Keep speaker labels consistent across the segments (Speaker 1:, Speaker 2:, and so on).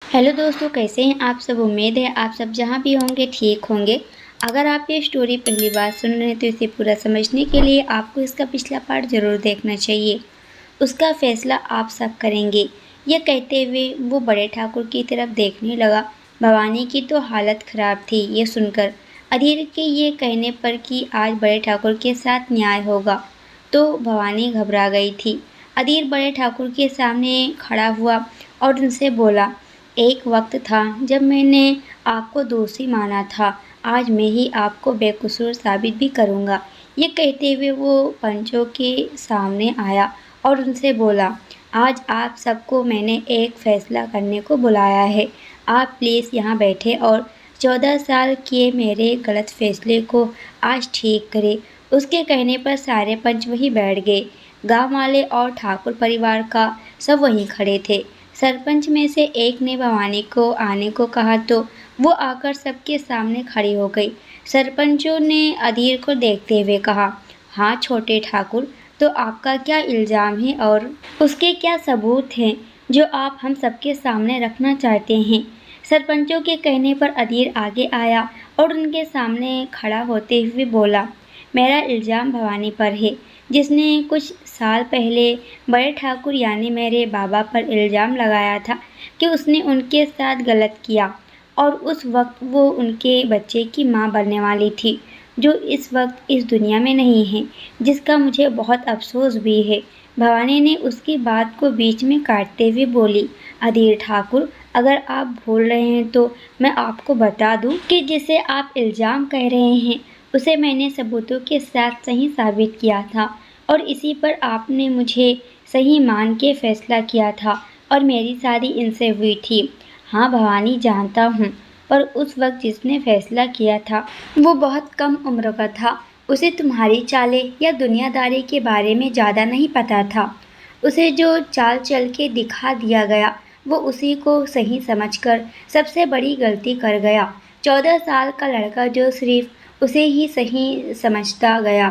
Speaker 1: Hello दोस्तों, कैसे हैं आप सब। उम्मीद है आप सब जहाँ भी होंगे ठीक होंगे। अगर आप ये स्टोरी पहली बार सुन रहे हैं तो इसे पूरा समझने के लिए आपको इसका पिछला पार्ट ज़रूर देखना चाहिए। उसका फैसला आप सब करेंगे। यह कहते हुए वो बड़े ठाकुर की तरफ देखने लगा। भवानी की तो हालत खराब थी ये सुनकर। अधीर के ये कहने पर कि आज बड़े ठाकुर के साथ न्याय होगा तो भवानी घबरा गई थी। अधीर बड़े ठाकुर के सामने खड़ा हुआ और उनसे बोला, एक वक्त था जब मैंने आपको दोषी माना था। आज मैं ही आपको बेकसूर साबित भी करूँगा। ये कहते हुए वो पंचों के सामने आया और उनसे बोला, आज आप सबको मैंने एक फैसला करने को बुलाया है। आप प्लीज़ यहाँ बैठे और 14 साल के मेरे गलत फैसले को आज ठीक करें। उसके कहने पर सारे पंच वहीं बैठ गए। गांव वाले और ठाकुर परिवार का सब वहीं खड़े थे। सरपंच में से एक ने भवानी को आने को कहा तो वो आकर सबके सामने खड़ी हो गई। सरपंचों ने अधीर को देखते हुए कहा, हाँ छोटे ठाकुर, तो आपका क्या इल्ज़ाम है और उसके क्या सबूत हैं जो आप हम सबके सामने रखना चाहते हैं। सरपंचों के कहने पर अधीर आगे आया और उनके सामने खड़ा होते हुए बोला, मेरा इल्ज़ाम भवानी पर है, जिसने कुछ साल पहले बड़े ठाकुर यानी मेरे बाबा पर इल्ज़ाम लगाया था कि उसने उनके साथ गलत किया और उस वक्त वो उनके बच्चे की माँ बनने वाली थी, जो इस वक्त इस दुनिया में नहीं है, जिसका मुझे बहुत अफसोस भी है। भवानी ने उसकी बात को बीच में काटते हुए बोली, अधीर ठाकुर, अगर आप भूल रहे हैं तो मैं आपको बता दूं कि जिसे आप इल्ज़ाम कह रहे हैं उसे मैंने सबूतों के साथ सही साबित किया था और इसी पर आपने मुझे सही मान के फैसला किया था और मेरी शादी इनसे हुई थी। हाँ भवानी, जानता हूँ, पर उस वक्त जिसने फैसला किया था वो बहुत कम उम्र का था। उसे तुम्हारी चालें या दुनियादारी के बारे में ज़्यादा नहीं पता था। उसे जो चाल चल के दिखा दिया गया वो उसी को सही समझकर सबसे बड़ी गलती कर गया। 14 साल का लड़का जो सिर्फ उसे ही सही समझता गया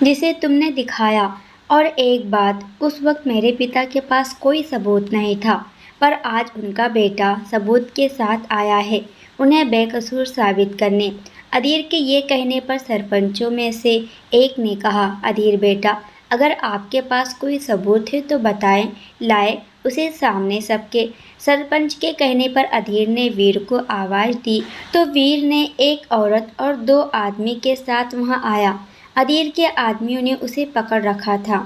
Speaker 1: जिसे तुमने दिखाया। और एक बात, उस वक्त मेरे पिता के पास कोई सबूत नहीं था, पर आज उनका बेटा सबूत के साथ आया है उन्हें बेकसूर साबित करने। अधीर के ये कहने पर सरपंचों में से एक ने कहा, अधीर बेटा, अगर आपके पास कोई सबूत है तो बताएं, लाए उसे सामने सबके। सरपंच के कहने पर अधीर ने वीर को आवाज़ दी तो वीर ने एक औरत और 2 आदमी के साथ वहां आया। अधीर के आदमियों ने उसे पकड़ रखा था।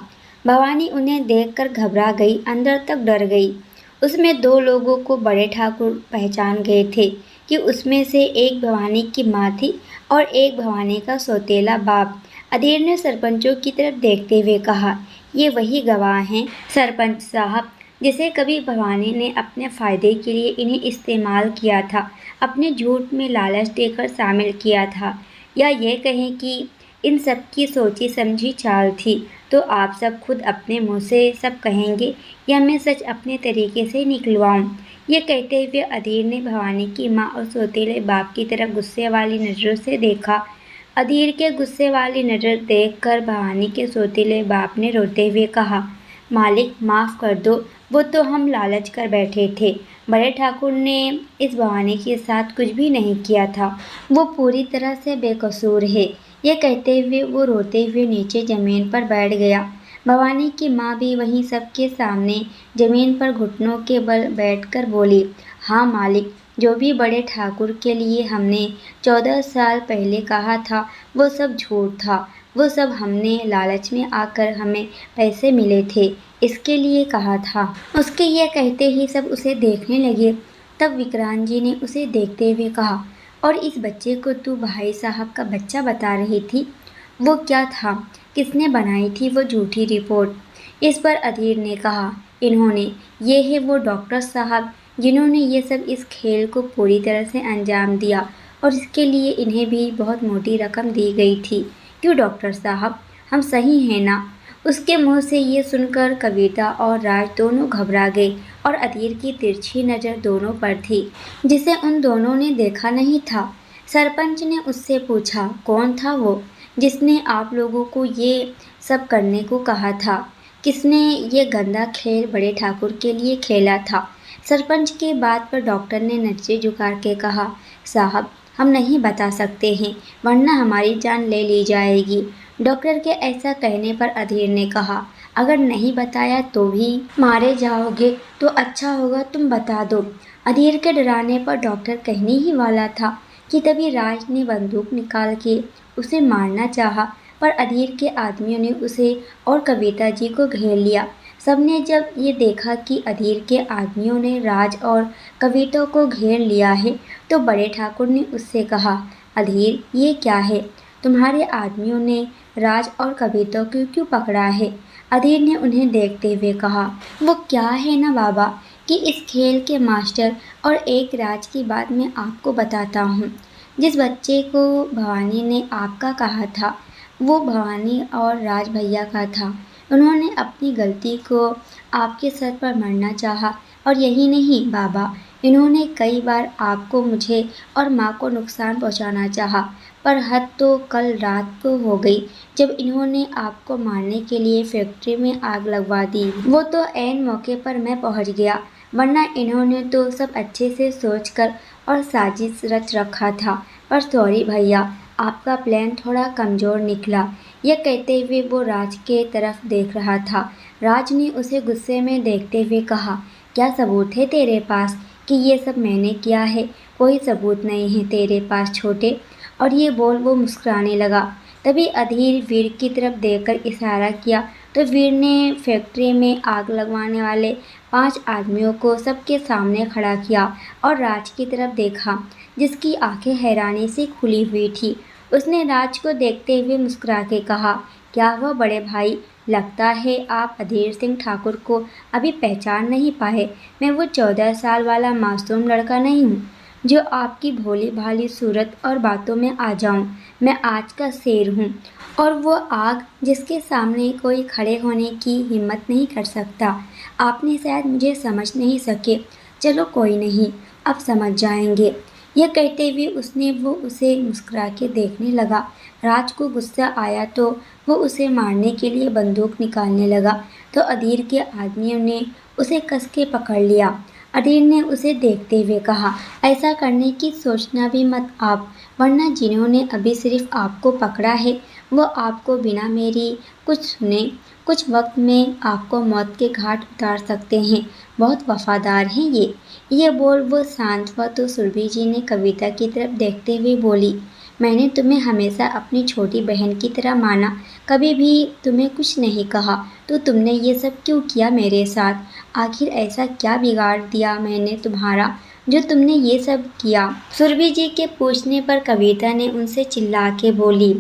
Speaker 1: भवानी उन्हें देखकर घबरा गई, अंदर तक डर गई। उसमें 2 लोगों को बड़े ठाकुर पहचान गए थे कि उसमें से एक भवानी की माँ थी और एक भवानी का सौतेला बाप। अधीर ने सरपंचों की तरफ देखते हुए कहा, ये वही गवाह हैं सरपंच साहब, जिसे कभी भवानी ने अपने फ़ायदे के लिए इन्हें इस्तेमाल किया था, अपने झूठ में लालच देकर शामिल किया था, या ये कहें कि इन सब की सोची समझी चाल थी। तो आप सब खुद अपने मुंह से सब कहेंगे या मैं सच अपने तरीके से निकलवाऊं। ये कहते हुए अधीर ने भवानी की माँ और सौतेले बाप की तरफ गुस्से वाली नज़रों से देखा। अधीर के गुस्से वाली नज़र देखकर भवानी के सौतेले बाप ने रोते हुए कहा, मालिक माफ़ कर दो, वो तो हम लालच कर बैठे थे। बड़े ठाकुर ने इस भवानी के साथ कुछ भी नहीं किया था, वो पूरी तरह से बेकसूर है। ये कहते हुए वो रोते हुए नीचे ज़मीन पर बैठ गया। भवानी की माँ भी वहीं सबके सामने ज़मीन पर घुटनों के बल बैठकर बोली, हाँ मालिक, जो भी बड़े ठाकुर के लिए हमने 14 साल पहले कहा था वो सब झूठ था। वो सब हमने लालच में आकर हमें पैसे मिले थे इसके लिए कहा था। उसके ये कहते ही सब उसे देखने लगे। तब विक्रांत जी ने उसे देखते हुए कहा, और इस बच्चे को तू भाई साहब का बच्चा बता रही थी, वो क्या था, किसने बनाई थी वो झूठी रिपोर्ट। इस पर अधीर ने कहा, इन्होंने, ये है वो डॉक्टर साहब जिन्होंने ये सब इस खेल को पूरी तरह से अंजाम दिया और इसके लिए इन्हें भी बहुत मोटी रकम दी गई थी। क्यों डॉक्टर साहब, हम सही हैं ना। उसके मुंह से ये सुनकर कविता और राज दोनों घबरा गए और अधीर की तिरछी नज़र दोनों पर थी, जिसे उन दोनों ने देखा नहीं था। सरपंच ने उससे पूछा, कौन था वो जिसने आप लोगों को ये सब करने को कहा था? किसने ये गंदा खेल बड़े ठाकुर के लिए खेला था? सरपंच के बात पर डॉक्टर ने नजरें झुका के कहा, साहब हम नहीं बता सकते हैं वरना हमारी जान ले ली जाएगी। डॉक्टर के ऐसा कहने पर अधीर ने कहा, अगर नहीं बताया तो भी मारे जाओगे तो अच्छा होगा तुम बता दो। अधीर के डराने पर डॉक्टर कहने ही वाला था कि तभी राज ने बंदूक निकाल के उसे मारना चाहा, पर अधीर के आदमियों ने उसे और कविता जी को घेर लिया। सबने जब ये देखा कि अधीर के आदमियों ने राज और कविता को घेर लिया है तो बड़े ठाकुर ने उससे कहा, अधीर ये क्या है, तुम्हारे आदमियों ने राज और कविता को क्यों पकड़ा है? अधीर ने उन्हें देखते हुए कहा, वो क्या है ना बाबा कि इस खेल के मास्टर और एक राज की बात मैं आपको बताता हूँ। जिस बच्चे को भवानी ने आपका कहा था वो भवानी और राज भैया का था। उन्होंने अपनी गलती को आपके सर पर मरना चाहा, और यही नहीं बाबा, इन्होंने कई बार आपको, मुझे और माँ को नुकसान पहुँचाना चाहा, पर हद तो कल रात को हो गई जब इन्होंने आपको मारने के लिए फैक्ट्री में आग लगवा दी। वो तो ऐन मौके पर मैं पहुँच गया, वरना इन्होंने तो सब अच्छे से सोचकर और साजिश रच रखा था। पर सॉरी भैया, आपका प्लान थोड़ा कमज़ोर निकला। यह कहते हुए वो राज के तरफ देख रहा था। राज ने उसे गुस्से में देखते हुए कहा, क्या सबूत है तेरे पास कि ये सब मैंने किया है? कोई सबूत नहीं है तेरे पास छोटे। और ये बोल वो मुस्कुराने लगा। तभी अधीर वीर की तरफ देखकर इशारा किया तो वीर ने फैक्ट्री में आग लगवाने वाले 5 आदमियों को सबके सामने खड़ा किया और राज की तरफ देखा, जिसकी आंखें हैरानी से खुली हुई थी। उसने राज को देखते हुए मुस्कुरा के कहा, क्या हुआ बड़े भाई, लगता है आप अधीर सिंह ठाकुर को अभी पहचान नहीं पाए। मैं वो 14 साल वाला मासूम लड़का नहीं हूँ जो आपकी भोली भाली सूरत और बातों में आ जाऊं। मैं आज का शेर हूँ और वो आग जिसके सामने कोई खड़े होने की हिम्मत नहीं कर सकता। आपने शायद मुझे समझ नहीं सके, चलो कोई नहीं, अब समझ जाएंगे। यह कहते हुए वो उसे मुस्कुरा के देखने लगा। राज को गुस्सा आया तो वो उसे मारने के लिए बंदूक निकालने लगा तो अधीर के आदमियों ने उसे कस के पकड़ लिया। अधीर ने उसे देखते हुए कहा, ऐसा करने की सोचना भी मत आप, वरना जिन्होंने अभी सिर्फ आपको पकड़ा है वो आपको बिना मेरी कुछ सुने कुछ वक्त में आपको मौत के घाट उतार सकते हैं। बहुत वफादार हैं ये बोल वो शांत हुआ तो सुरभि जी ने कविता की तरफ देखते हुए बोली, मैंने तुम्हें हमेशा अपनी छोटी बहन की तरह माना, कभी भी तुम्हें कुछ नहीं कहा, तो तुमने ये सब क्यों किया मेरे साथ? आखिर ऐसा क्या बिगाड़ दिया मैंने तुम्हारा जो तुमने ये सब किया? सुरभि जी के पूछने पर कविता ने उनसे चिल्ला के बोली,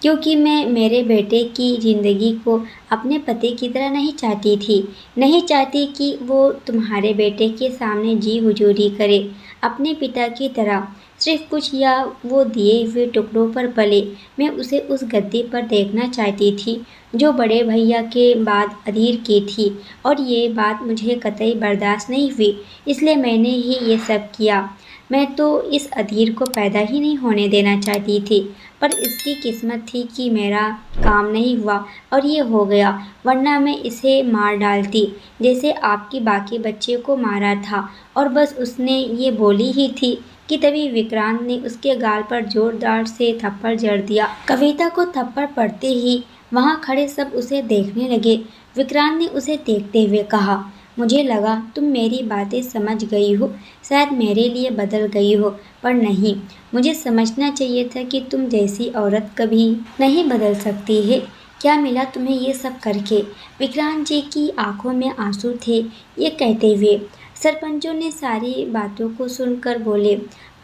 Speaker 1: क्योंकि मैं मेरे बेटे की ज़िंदगी को अपने पति की तरह नहीं चाहती थी, नहीं चाहती कि वो तुम्हारे बेटे के सामने जी हुजूरी करे अपने पिता की तरह, सिर्फ कुछ या वो दिए हुए टुकड़ों पर पले। मैं उसे उस गद्दी पर देखना चाहती थी जो बड़े भैया के बाद अधीर की थी, और ये बात मुझे कतई बर्दाश्त नहीं हुई, इसलिए मैंने ही ये सब किया। मैं तो इस अधीर को पैदा ही नहीं होने देना चाहती थी, पर इसकी किस्मत थी कि मेरा काम नहीं हुआ और ये हो गया, वरना मैं इसे मार डालती जैसे आपकी बाकी बच्चे को मारा था। और बस उसने ये बोली ही थी कि तभी विक्रांत ने उसके गाल पर जोरदार से थप्पड़ जड़ दिया। कविता को थप्पड़ पड़ते ही वहाँ खड़े सब उसे देखने लगे। विक्रांत ने उसे देखते हुए कहा, मुझे लगा तुम मेरी बातें समझ गई हो, शायद मेरे लिए बदल गई हो, पर नहीं, मुझे समझना चाहिए था कि तुम जैसी औरत कभी नहीं बदल सकती है। क्या मिला तुम्हें ये सब करके? विक्रांत जी की आंखों में आंसू थे। ये कहते हुए सरपंचों ने सारी बातों को सुनकर बोले,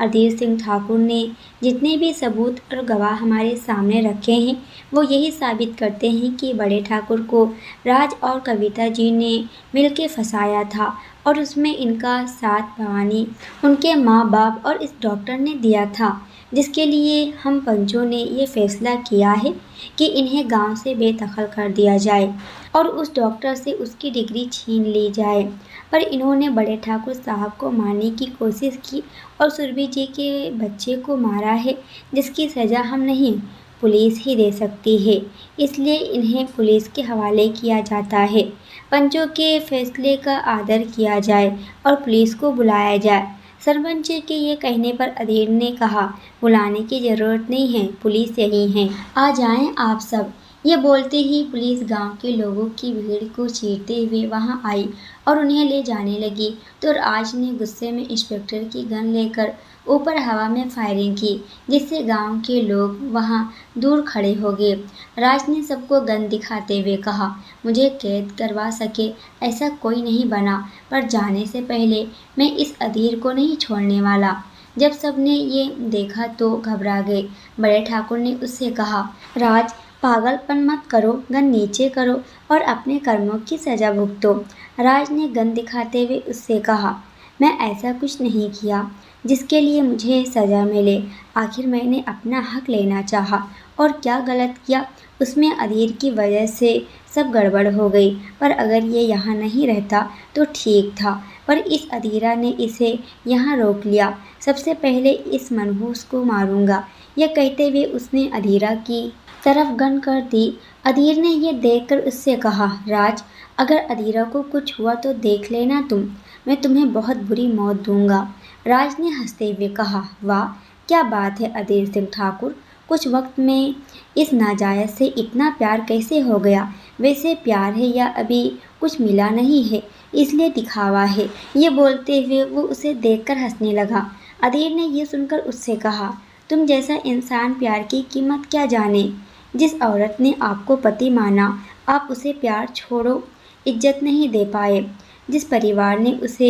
Speaker 1: अधीर सिंह ठाकुर ने जितने भी सबूत और गवाह हमारे सामने रखे हैं वो यही साबित करते हैं कि बड़े ठाकुर को राज और कविता जी ने मिलके फंसाया था, और उसमें इनका साथ भवानी, उनके माँ बाप और इस डॉक्टर ने दिया था, जिसके लिए हम पंचों ने ये फैसला किया है कि इन्हें गांव से बेदखल कर दिया जाए और उस डॉक्टर से उसकी डिग्री छीन ली जाए। पर इन्होंने बड़े ठाकुर साहब को मारने की कोशिश की और सुरभि जी के बच्चे को मारा है, जिसकी सज़ा हम नहीं पुलिस ही दे सकती है, इसलिए इन्हें पुलिस के हवाले किया जाता है। पंचों के फैसले का आदर किया जाए और पुलिस को बुलाया जाए। सरपंच के ये कहने पर अधीर ने कहा, बुलाने की ज़रूरत नहीं है, पुलिस यही है, आ जाएं आप सब। ये बोलते ही पुलिस गांव के लोगों की भीड़ को चीरते हुए वहां आई और उन्हें ले जाने लगी, तो राज ने गुस्से में इंस्पेक्टर की गन लेकर ऊपर हवा में फायरिंग की, जिससे गांव के लोग वहां दूर खड़े हो गए। राज ने सबको गन दिखाते हुए कहा, मुझे कैद करवा सके ऐसा कोई नहीं बना, पर जाने से पहले मैं इस अधीर को नहीं छोड़ने वाला। जब सबने ये देखा तो घबरा गए। बड़े ठाकुर ने उससे कहा, राज पागलपन मत करो, गन नीचे करो और अपने कर्मों की सजा भुगतो। राज ने गन दिखाते हुए उससे कहा, मैं ऐसा कुछ नहीं किया जिसके लिए मुझे सजा मिले। आखिर मैंने अपना हक लेना चाहा और क्या गलत किया, उसमें अधीर की वजह से सब गड़बड़ हो गई। पर अगर ये यहाँ नहीं रहता तो ठीक था, पर इस अधीरा ने इसे यहाँ रोक लिया। सबसे पहले इस मनहूस को मारूंगा। यह कहते हुए उसने अधीरा की तरफ गन कर दी। अधीर ने यह देखकर उससे कहा, राज अगर अधीरा को कुछ हुआ तो देख लेना तुम, मैं तुम्हें बहुत बुरी मौत दूंगा। राज ने हंसते हुए कहा, वाह क्या बात है अधीर सिंह ठाकुर, कुछ वक्त में इस नाजायज से इतना प्यार कैसे हो गया। वैसे प्यार है या अभी कुछ मिला नहीं है, इसलिए दिखावा है। ये बोलते हुए वो उसे देखकर हंसने लगा। अधीर ने यह सुनकर उससे कहा, तुम जैसा इंसान प्यार की कीमत क्या जाने। जिस औरत ने आपको पति माना आप उसे प्यार छोड़ो इज्जत नहीं दे पाए। जिस परिवार ने उसे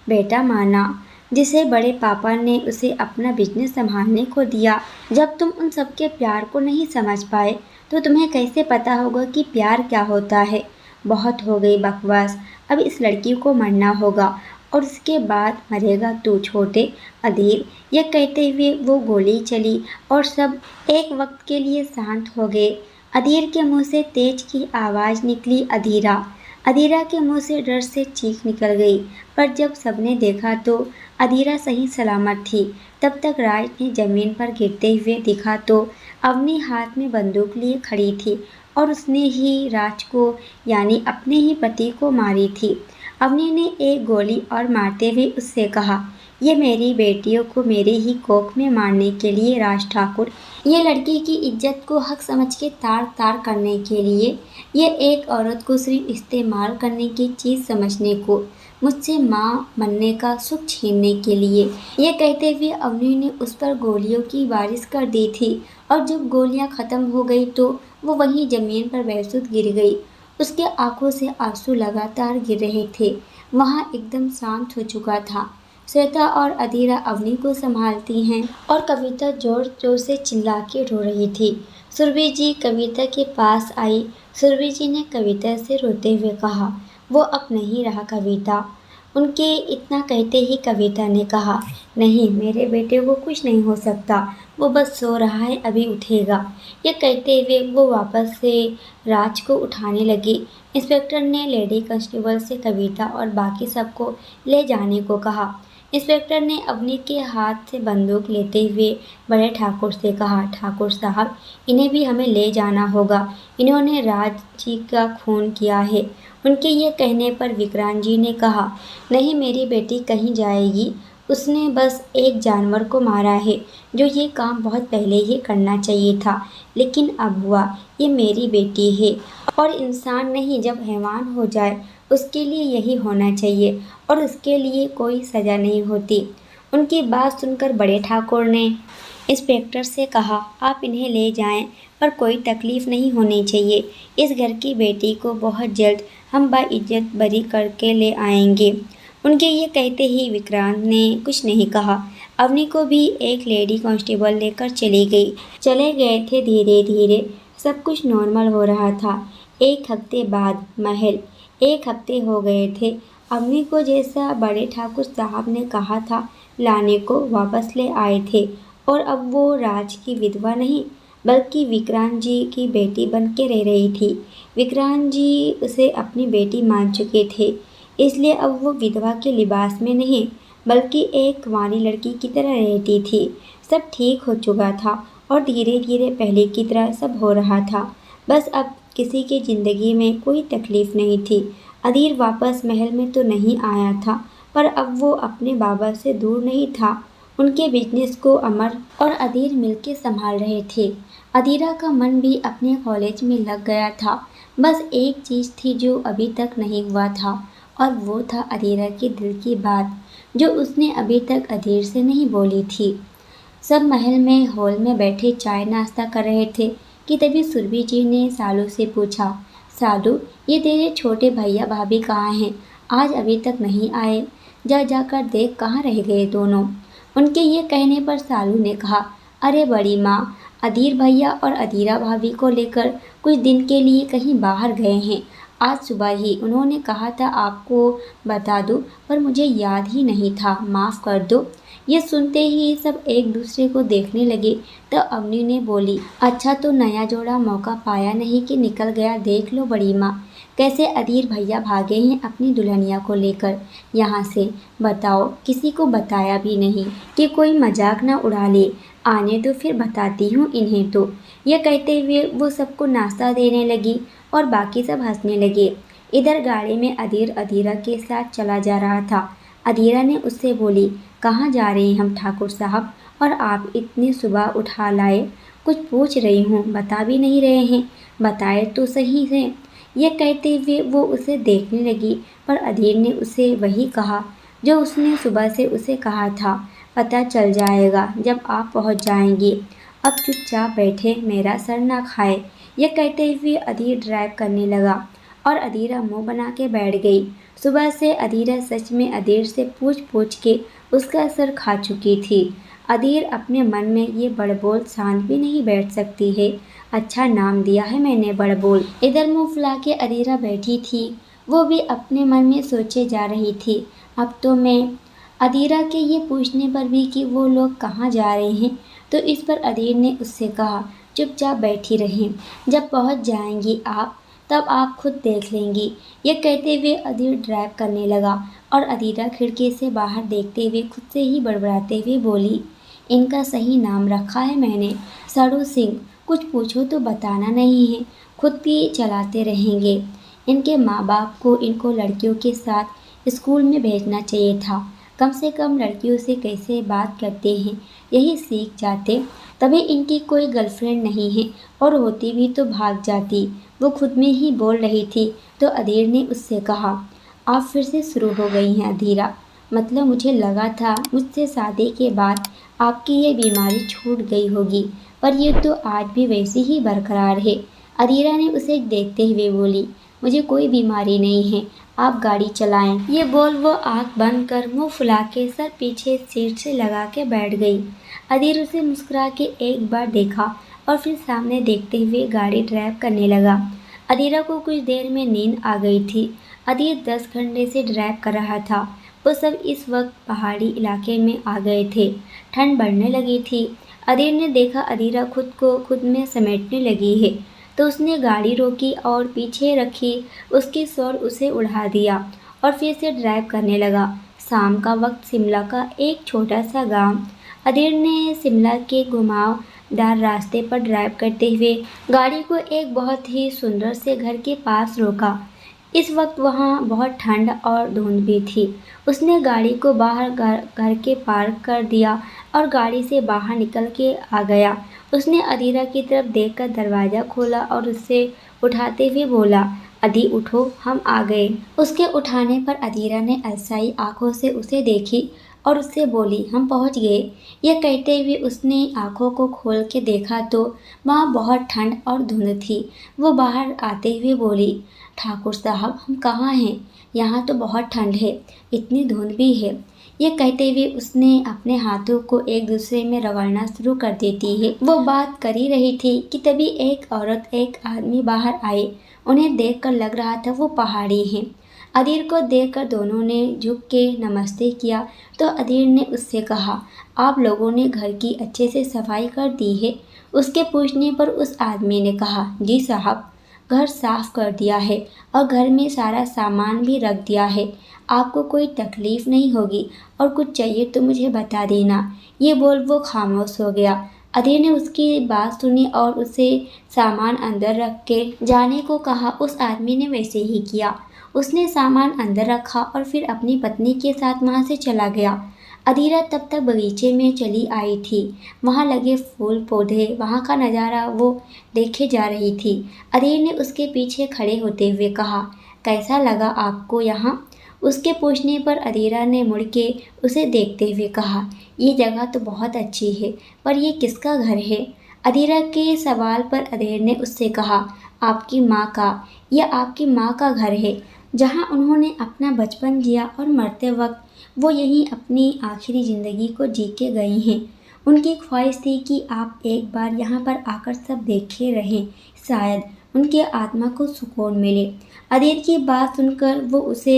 Speaker 1: बेटा माना, जिसे बड़े पापा ने उसे अपना बिजनेस संभालने को दिया, जब तुम उन सबके प्यार को नहीं समझ पाए तो तुम्हें कैसे पता होगा कि प्यार क्या होता है। बहुत हो गई बकवास, अब इस लड़की को मरना होगा और उसके बाद मरेगा तू छोटे अधीर। यह कहते हुए वो गोली चली और सब एक वक्त के लिए शांत हो गए। अधीर के मुंह से तेज की आवाज़ निकली, अधीरा। अधीरा के मुंह से डर से चीख निकल गई, पर जब सबने देखा तो अधीरा सही सलामत थी। तब तक राज ने जमीन पर गिरते हुए दिखा तो अवनी हाथ में बंदूक लिए खड़ी थी और उसने ही राज को यानी अपने ही पति को मारी थी। अवनी ने एक गोली और मारते हुए उससे कहा, ये मेरी बेटियों को मेरे ही कोख में मारने के लिए राज ठाकुर, ये लड़की की इज्जत को हक समझ के तार तार करने के लिए, ये एक औरत को सिर्फ इस्तेमाल करने की चीज़ समझने को, मुझसे माँ बनने का सुख छीनने के लिए। ये कहते हुए अवनी ने उस पर गोलियों की बारिश कर दी थी और जब गोलियाँ ख़त्म हो गई तो वो वहीं ज़मीन पर बेसुध गिर गई। उसके आंखों से आंसू लगातार गिर रहे थे। वहाँ एकदम शांत हो चुका था। श्वेता और अधीरा अवनी को संभालती हैं और कविता जोर जोर से चिल्ला के रो रही थी। सुरभि जी कविता के पास आई। सुरभि जी ने कविता से रोते हुए कहा, वो अब नहीं रहा कविता। उनके इतना कहते ही कविता ने कहा, नहीं मेरे बेटे को कुछ नहीं हो सकता, वो बस सो रहा है, अभी उठेगा। ये कहते हुए वो वापस से राज को उठाने लगी। इंस्पेक्टर ने लेडी कांस्टेबल से कविता और बाकी सबको ले जाने को कहा। इंस्पेक्टर ने अवनी के हाथ से बंदूक लेते हुए बड़े ठाकुर से कहा, ठाकुर साहब इन्हें भी हमें ले जाना होगा, इन्होंने राज जी का खून किया है। उनके ये कहने पर विक्रांत जी ने कहा, नहीं मेरी बेटी कहीं जाएगी, उसने बस एक जानवर को मारा है, जो ये काम बहुत पहले ही करना चाहिए था, लेकिन अब हुआ। ये मेरी बेटी है और इंसान नहीं, जब हैवान हो जाए उसके लिए यही होना चाहिए और उसके लिए कोई सज़ा नहीं होती। उनकी बात सुनकर बड़े ठाकुर ने इंस्पेक्टर से कहा, आप इन्हें ले जाएं, पर कोई तकलीफ़ नहीं होनी चाहिए। इस घर की बेटी को बहुत जल्द हम बाइज्जत बरी करके ले आएंगे। उनके ये कहते ही विक्रांत ने कुछ नहीं कहा। अवनी को भी एक लेडी कांस्टेबल लेकर चली गई। चले गए थे धीरे धीरे, सब कुछ नॉर्मल हो रहा था। एक हफ्ते बाद महल, एक हफ्ते हो गए थे। अवनी को जैसा बड़े ठाकुर साहब ने कहा था लाने को, वापस ले आए थे और अब वो राज की विधवा नहीं बल्कि विक्रांत जी की बेटी बन के रह रही थी। विक्रांत जी उसे अपनी बेटी मान चुके थे, इसलिए अब वो विधवा के लिबास में नहीं बल्कि एक कुंवारी लड़की की तरह रहती थी। सब ठीक हो चुका था और धीरे धीरे पहले की तरह सब हो रहा था। बस अब किसी की ज़िंदगी में कोई तकलीफ़ नहीं थी। अधीर वापस महल में तो नहीं आया था, पर अब वो अपने बाबा से दूर नहीं था। उनके बिजनेस को अमर और अधीर मिलकर संभाल रहे थे। अधीरा का मन भी अपने कॉलेज में लग गया था। बस एक चीज़ थी जो अभी तक नहीं हुआ था, और वो था अधीरा के दिल की बात, जो उसने अभी तक अधीर से नहीं बोली थी। सब महल में हॉल में बैठे चाय नाश्ता कर रहे थे कि तभी सुरभि जी ने सालू से पूछा, सालू, ये तेरे छोटे भैया भाभी कहाँ हैं? आज अभी तक नहीं आए। जा जाकर देख कहाँ रह गए दोनों। उनके ये कहने पर सालू ने कहा, अरे बड़ी माँ, अधीर भैया और अधीरा भाभी को लेकर कुछ दिन के लिए कहीं बाहर गए हैं। आज सुबह ही उन्होंने कहा था आपको बता दूं, पर मुझे याद ही नहीं था, माफ़ कर दो। ये सुनते ही सब एक दूसरे को देखने लगे। तो अवनी ने बोली, अच्छा तो नया जोड़ा मौका पाया नहीं कि निकल गया। देख लो बड़ी माँ, कैसे अधीर भैया भागे हैं अपनी दुल्हनिया को लेकर यहाँ से। बताओ, किसी को बताया भी नहीं कि कोई मजाक ना उड़ा ले। आने दो, फिर बताती हूँ इन्हें तो। यह कहते हुए वो सबको नाश्ता देने लगी और बाकी सब हंसने लगे। इधर गाड़ी में अधीर अधीरा के साथ चला जा रहा था। अधीरा ने उससे बोली, कहाँ जा रहे हैं हम ठाकुर साहब, और आप इतनी सुबह उठा लाए? कुछ पूछ रही हूँ, बता भी नहीं रहे हैं। बताए तो सही है। यह कहते हुए वो उसे देखने लगी, पर अधीर ने उसे वही कहा जो उसने सुबह से उसे कहा था, पता चल जाएगा जब आप पहुंच जाएंगे। अब चुपचाप बैठे, मेरा सर ना खाए। यह कहते हुए अधीर ड्राइव करने लगा और अधीरा मुंह बना के बैठ गई। सुबह से अधीरा सच में अधीर से पूछ पूछ के उसका सर खा चुकी थी। अधीर अपने मन में ये बड़बोल शांत भी नहीं बैठ सकती है। अच्छा नाम दिया है मैंने, बड़बोल। इधर मुंह फुला के अधीरा बैठी थी। वो भी अपने मन में सोचे जा रही थी, अब तो मैं। अधीरा के ये पूछने पर भी कि वो लोग कहाँ जा रहे हैं, तो इस पर अधीर ने उससे कहा, चुपचाप बैठी रहें, जब पहुँच जाएंगी आप तब आप खुद देख लेंगी। ये कहते हुए अधीर ड्राइव करने लगा और अधीरा खिड़की से बाहर देखते हुए खुद से ही बड़बड़ाते हुए बोली, इनका सही नाम रखा है मैंने, सड़ू सिंह। कुछ पूछो तो बताना नहीं है, खुद भी चलाते रहेंगे। इनके माँ बाप को इनको लड़कियों के साथ स्कूल में भेजना चाहिए था। कम से कम लड़कियों से कैसे बात करते हैं यही सीख जाते। तभी इनकी कोई गर्लफ्रेंड नहीं है, और होती भी तो भाग जाती। वो खुद में ही बोल रही थी तो अधीर ने उससे कहा, आप फिर से शुरू हो गई हैं अधीरा। मतलब मुझे लगा था मुझसे शादी के बाद आपकी ये बीमारी छूट गई होगी, पर ये तो आज भी वैसी ही बरकरार है। अधीरा ने उसे देखते हुए बोली, मुझे कोई बीमारी नहीं है, आप गाड़ी चलाएं। ये बोल वो आँख बंद कर मुंह फुला के सर पीछे सीट से लगा के बैठ गई। अधीर उसे मुस्कुरा के एक बार देखा और फिर सामने देखते हुए गाड़ी ड्राइव करने लगा। अधीरा को कुछ देर में नींद आ गई थी। अधीर 10 घंटे से ड्राइव कर रहा था। वो सब इस वक्त पहाड़ी इलाके में आ गए थे। ठंड बढ़ने लगी थी। अधीर ने देखा अधीरा खुद को खुद में समेटने लगी है, तो उसने गाड़ी रोकी और पीछे रखी उसकी शोर उसे उड़ा दिया और फिर से ड्राइव करने लगा। शाम का वक्त शिमला का एक छोटा सा गांव। अधीर ने शिमला के घुमावदार रास्ते पर ड्राइव करते हुए गाड़ी को एक बहुत ही सुंदर से घर के पास रोका। इस वक्त वहाँ बहुत ठंड और धुंध भी थी। उसने गाड़ी को बाहर घर के पार्क कर दिया और गाड़ी से बाहर निकल के आ गया। उसने अधीरा की तरफ देखकर दरवाज़ा खोला और उससे उठाते हुए बोला, अधी उठो, हम आ गए। उसके उठाने पर अधीरा ने अलसाई आंखों से उसे देखी और उससे बोली, हम पहुंच गए। यह कहते हुए उसने आंखों को खोल के देखा तो वहाँ बहुत ठंड और धुंध थी। वो बाहर आते हुए बोली, ठाकुर साहब, हम कहाँ हैं? यहाँ तो बहुत ठंड है, इतनी धुंध भी है। ये कहते हुए उसने अपने हाथों को एक दूसरे में रगड़ना शुरू कर देती है। वो बात कर ही रही थी कि तभी एक औरत एक आदमी बाहर आए। उन्हें देखकर लग रहा था वो पहाड़ी हैं। अधीर को देखकर दोनों ने झुक के नमस्ते किया तो अधीर ने उससे कहा, आप लोगों ने घर की अच्छे से सफाई कर दी है? उसके पूछने पर उस आदमी ने कहा, जी साहब, घर साफ कर दिया है और घर में सारा सामान भी रख दिया है। आपको कोई तकलीफ़ नहीं होगी और कुछ चाहिए तो मुझे बता देना। ये बोल वो खामोश हो गया। अधीर ने उसकी बात सुनी और उसे सामान अंदर रख के जाने को कहा। उस आदमी ने वैसे ही किया। उसने सामान अंदर रखा और फिर अपनी पत्नी के साथ वहाँ से चला गया। अधीरा तब तक बगीचे में चली आई थी। वहाँ लगे फूल पौधे, वहाँ का नज़ारा वो देखे जा रही थी। अधीर ने उसके पीछे खड़े होते हुए कहा, कैसा लगा आपको यहाँ? उसके पूछने पर अधीरा ने मुड़ के उसे देखते हुए कहा, ये जगह तो बहुत अच्छी है, पर ये किसका घर है? अधीरा के सवाल पर अधीर ने उससे कहा, आपकी माँ का। यह आपकी माँ का घर है, जहाँ उन्होंने अपना बचपन जिया और मरते वक्त वो यहीं अपनी आखिरी ज़िंदगी को जी के गई हैं। उनकी ख्वाहिश थी कि आप एक बार यहाँ पर आकर सब देखे रहें, शायद उनकी आत्मा को सुकून मिले। अधीर की बात सुनकर वो उसे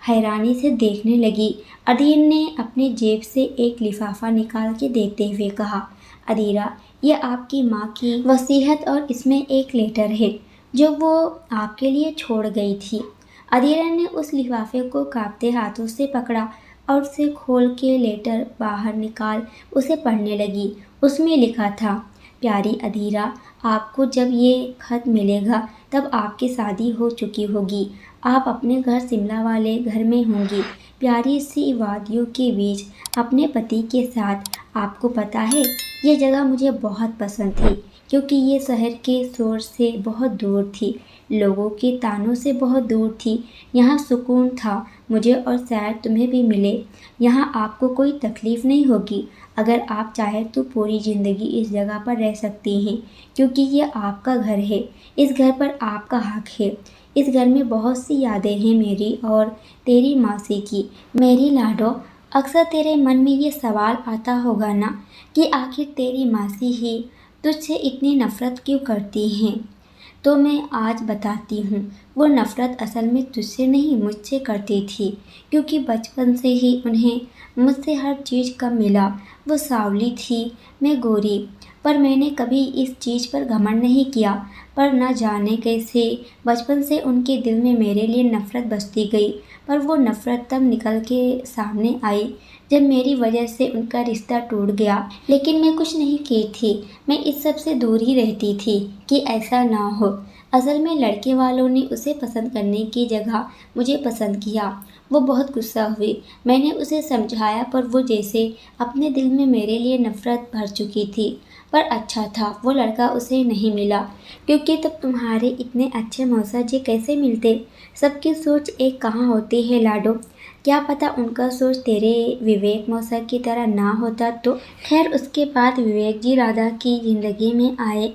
Speaker 1: हैरानी से देखने लगी। अधीर ने अपने जेब से एक लिफाफा निकाल के देते हुए कहा, अधीरा, यह आपकी माँ की वसीयत और इसमें एक लेटर है जो वो आपके लिए छोड़ गई थी। अधीरा ने उस लिफाफे को कांपते हाथों से पकड़ा और उसे खोल के लेटर बाहर निकाल उसे पढ़ने लगी। उसमें लिखा था, प्यारी अधीरा, आपको जब ये खत मिलेगा तब आपकी शादी हो चुकी होगी। आप अपने घर शिमला वाले घर में होंगी, प्यारी सी वादियों के बीच अपने पति के साथ। आपको पता है, ये जगह मुझे बहुत पसंद थी क्योंकि ये शहर के शोर से बहुत दूर थी, लोगों के तानों से बहुत दूर थी। यहाँ सुकून था मुझे और शायद तुम्हें भी मिले। यहाँ आपको कोई तकलीफ़ नहीं होगी। अगर आप चाहें तो पूरी ज़िंदगी इस जगह पर रह सकती हैं क्योंकि ये आपका घर है। इस घर पर आपका हक है। इस घर में बहुत सी यादें हैं मेरी और तेरी मासी की। मेरी लाडो, अक्सर तेरे मन में ये सवाल आता होगा ना कि आखिर तेरी मासी ही तुझसे इतनी नफ़रत क्यों करती हैं? तो मैं आज बताती हूँ। वो नफ़रत असल में तुझसे नहीं, मुझसे करती थी, क्योंकि बचपन से ही उन्हें मुझसे हर चीज़ कम मिला। वो सांवली थी, मैं गोरी, पर मैंने कभी इस चीज़ पर घमंड नहीं किया। पर न जाने कैसे बचपन से उनके दिल में मेरे लिए नफ़रत बसती गई। पर वो नफ़रत तब निकल के सामने आई जब मेरी वजह से उनका रिश्ता टूट गया। लेकिन मैं कुछ नहीं की थी, मैं इस सब से दूर ही रहती थी कि ऐसा ना हो। असल में लड़के वालों ने उसे पसंद करने की जगह मुझे पसंद किया। वो बहुत गुस्सा हुई। मैंने उसे समझाया पर वो जैसे अपने दिल में मेरे लिए नफ़रत भर चुकी थी। पर अच्छा था वो लड़का उसे नहीं मिला, क्योंकि तब तुम्हारे इतने अच्छे मौसा जी कैसे मिलते। सबकी सोच एक कहाँ होती है लाडो। क्या पता उनका सोच तेरे विवेक मौसा की तरह ना होता तो। खैर, उसके बाद विवेक जी राधा की ज़िंदगी में आए,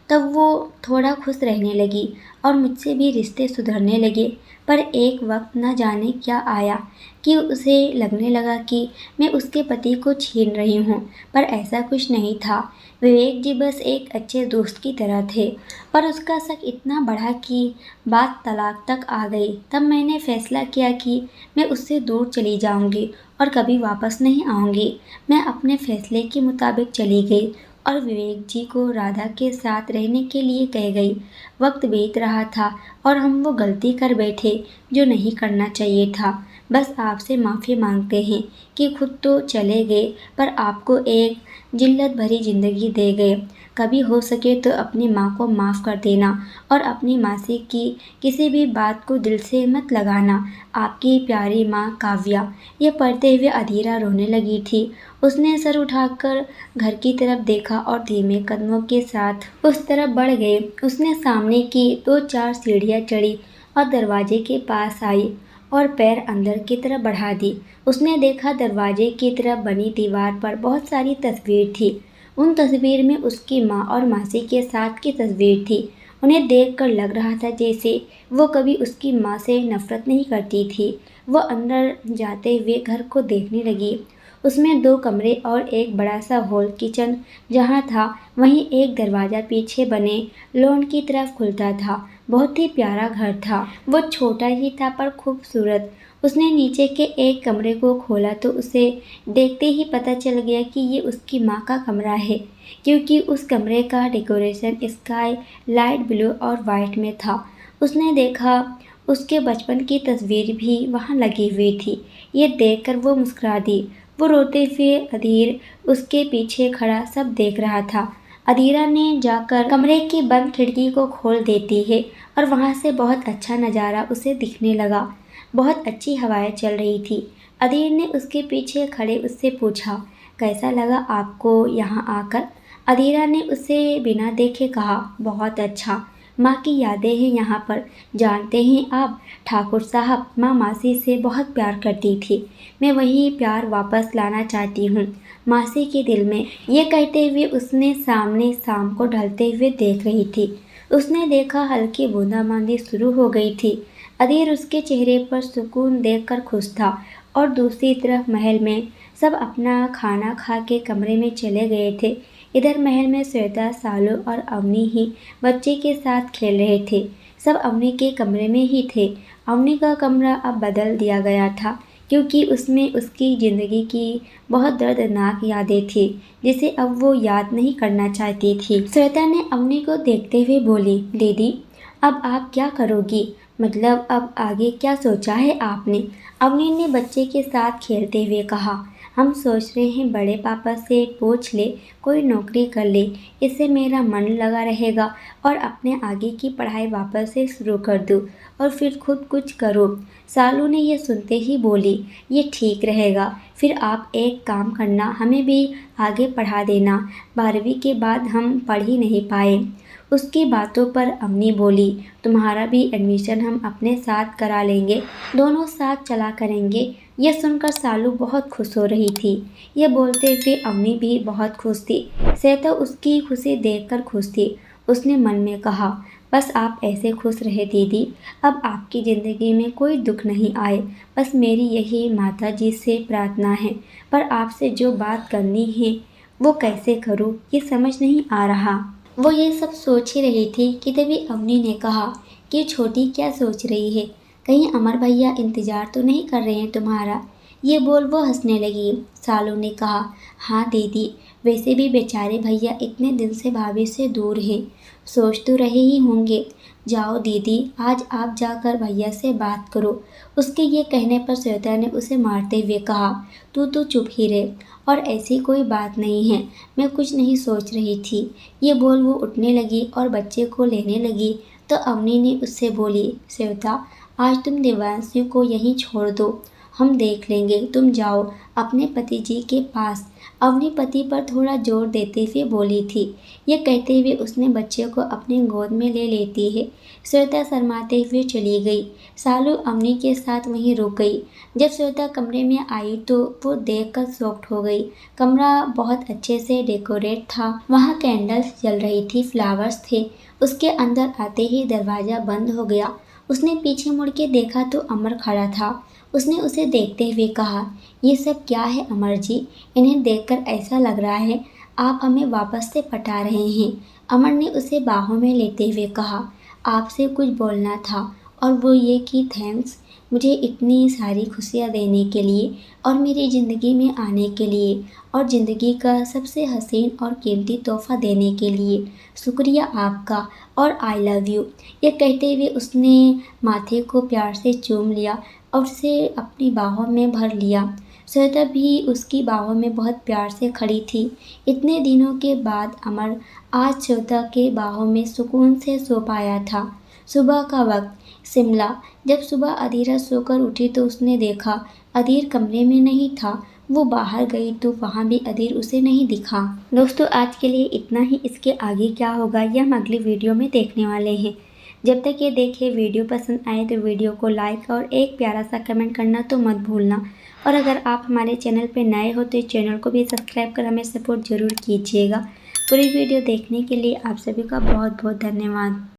Speaker 1: तब वो थोड़ा खुश रहने लगी और मुझसे भी रिश्ते सुधरने लगे। पर एक वक्त न जाने क्या आया कि उसे लगने लगा कि मैं उसके पति को छीन रही हूँ, पर ऐसा कुछ नहीं था। विवेक जी बस एक अच्छे दोस्त की तरह थे, पर उसका शक इतना बढ़ा कि बात तलाक तक आ गई। तब मैंने फैसला किया कि मैं उससे दूर चली जाऊंगी और कभी वापस नहीं आऊंगी। मैं अपने फैसले के मुताबिक चली गई और विवेक जी को राधा के साथ रहने के लिए कह गई। वक्त बीत रहा था और हम वो गलती कर बैठे जो नहीं करना चाहिए था। बस आपसे माफ़ी मांगते हैं कि खुद तो चले गए पर आपको एक जिल्लत भरी ज़िंदगी दे गए। कभी हो सके तो अपनी माँ को माफ़ कर देना और अपनी मासी की किसी भी बात को दिल से मत लगाना। आपकी प्यारी माँ काव्या। ये पढ़ते हुए अधीरा रोने लगी थी। उसने सर उठाकर घर की तरफ देखा और धीमे कदमों के साथ उस तरफ बढ़ गए। उसने सामने की 2-4 सीढ़ियाँ चढ़ी और दरवाजे के पास आई और पैर अंदर की तरफ बढ़ा दी। उसने देखा दरवाजे की तरफ बनी दीवार पर बहुत सारी तस्वीर थी। उन तस्वीर में उसकी माँ और मासी के साथ की तस्वीर थी। उन्हें देखकर लग रहा था जैसे वो कभी उसकी माँ से नफरत नहीं करती थी। वो अंदर जाते हुए घर को देखने लगी। उसमें 2 कमरे और एक बड़ा सा हॉल किचन जहाँ था, वहीं एक दरवाज़ा पीछे बने लॉन की तरफ खुलता था। बहुत ही प्यारा घर था। वो छोटा ही था पर खूबसूरत। उसने नीचे के एक कमरे को खोला तो उसे देखते ही पता चल गया कि ये उसकी माँ का कमरा है, क्योंकि उस कमरे का डेकोरेशन स्काई लाइट ब्लू और वाइट में था। उसने देखा उसके बचपन की तस्वीर भी वहाँ लगी हुई थी। ये देखकर वो मुस्कुरा दी। वो रोते हुए अधीर उसके पीछे खड़ा सब देख रहा था। अधीरा ने जाकर कमरे की बंद खिड़की को खोल देती है और वहाँ से बहुत अच्छा नज़ारा उसे दिखने लगा। बहुत अच्छी हवाएं चल रही थी। अधीर ने उसके पीछे खड़े उससे पूछा, कैसा लगा आपको यहाँ आकर? अधीरा ने उसे बिना देखे कहा, बहुत अच्छा। माँ की यादें हैं यहाँ पर। जानते हैं आप, ठाकुर साहब, माँ मासी से बहुत प्यार करती थी। मैं वही प्यार वापस लाना चाहती हूँ मासी के दिल में। ये कहते हुए उसने सामने शाम को ढलते हुए देख रही थी। उसने देखा हल्की बूंदाबांदी शुरू हो गई थी। अधीर उसके चेहरे पर सुकून देखकर खुश था और दूसरी तरफ महल में सब अपना खाना खा के कमरे में चले गए थे। इधर महल में श्वेता, सालू और अवनी ही बच्चे के साथ खेल रहे थे। सब अवनी के कमरे में ही थे। अवनी का कमरा अब बदल दिया गया था क्योंकि उसमें उसकी ज़िंदगी की बहुत दर्दनाक यादें थी जिसे अब वो याद नहीं करना चाहती थी। श्वेता ने अवनी को देखते हुए बोली, दीदी अब आप क्या करोगी? मतलब अब आगे क्या सोचा है आपने? अवनी ने बच्चे के साथ खेलते हुए कहा, हम सोच रहे हैं बड़े पापा से पूछ ले, कोई नौकरी कर ले। इससे मेरा मन लगा रहेगा और अपने आगे की पढ़ाई वापस से शुरू कर दूँ और फिर खुद कुछ करूँ। सालू ने यह सुनते ही बोली, ये ठीक रहेगा। फिर आप एक काम करना, हमें भी आगे पढ़ा देना। 12वीं के बाद हम पढ़ ही नहीं पाए। उसकी बातों पर अवनी बोली, तुम्हारा भी एडमिशन हम अपने साथ करा लेंगे, दोनों साथ चला करेंगे। यह सुनकर सालू बहुत खुश हो रही थी। यह बोलते हुए अवनी भी बहुत खुश थी। श्वेता उसकी खुशी देखकर खुश थी। उसने मन में कहा, बस आप ऐसे खुश रहे दीदी, अब आपकी ज़िंदगी में कोई दुख नहीं आए। बस मेरी यही माता जी से प्रार्थना है, पर आपसे जो बात करनी है वो कैसे करूँ ये समझ नहीं आ रहा। वो ये सब सोच ही रही थी कि तभी अवनी ने कहा कि छोटी क्या सोच रही है, कहीं अमर भैया इंतज़ार तो नहीं कर रहे हैं तुम्हारा? ये बोल वो हंसने लगी। सालू ने कहा, हाँ दीदी, वैसे भी बेचारे भैया इतने दिन से भाभी से दूर हैं, सोच तो रहे ही होंगे। जाओ दीदी, आज आप जाकर भैया से बात करो। उसके ये कहने पर श्वेता ने उसे मारते हुए कहा, तू तो चुप ही रहे, और ऐसी कोई बात नहीं है, मैं कुछ नहीं सोच रही थी। ये बोल वो उठने लगी और बच्चे को लेने लगी तो अवनी ने उससे बोली, श्वेता आज तुम देवांशी को यहीं छोड़ दो, हम देख लेंगे, तुम जाओ अपने पति जी के पास। अवनी पति पर थोड़ा जोर देते हुए बोली थी। ये कहते हुए उसने बच्चे को अपने गोद में ले लेती है। श्वेता शर्माते हुए चली गई। सालू अवनी के साथ वहीं रुक गई। जब श्वेता कमरे में आई तो वो देखकर शॉक्ड हो गई। कमरा बहुत अच्छे से डेकोरेट था। वहाँ कैंडल्स जल रही थी, फ्लावर्स थे। उसके अंदर आते ही दरवाज़ा बंद हो गया। उसने पीछे मुड़ के देखा तो अमर खड़ा था। उसने उसे देखते हुए कहा, ये सब क्या है अमर जी? इन्हें देखकर ऐसा लग रहा है आप हमें वापस से पटा रहे हैं। अमर ने उसे बाहों में लेते हुए कहा, आपसे कुछ बोलना था, और वो ये कि थैंक्स मुझे इतनी सारी खुशियाँ देने के लिए और मेरी ज़िंदगी में आने के लिए और ज़िंदगी का सबसे हसीन और कीमती तोहफ़ा देने के लिए। शुक्रिया आपका और आई लव यू। ये कहते हुए उसने माथे को प्यार से चूम लिया और उसे अपनी बाहों में भर लिया। श्वेता भी उसकी बाहों में बहुत प्यार से खड़ी थी। इतने दिनों के बाद अमर आज श्वेता के बाहों में सुकून से सो पाया था। सुबह का वक्त, शिमला। जब सुबह अधीरा सोकर उठी तो उसने देखा अधीर कमरे में नहीं था। वो बाहर गई तो वहाँ भी अधीर उसे नहीं दिखा। दोस्तों आज के लिए इतना ही। इसके आगे क्या होगा यह हम अगली वीडियो में देखने वाले हैं। जब तक ये देखें, वीडियो पसंद आए तो वीडियो को लाइक और एक प्यारा सा कमेंट करना तो मत भूलना। और अगर आप हमारे चैनल पर नए हो तो इस चैनल को भी सब्सक्राइब कर हमें सपोर्ट ज़रूर कीजिएगा। पूरी वीडियो देखने के लिए आप सभी का बहुत बहुत धन्यवाद।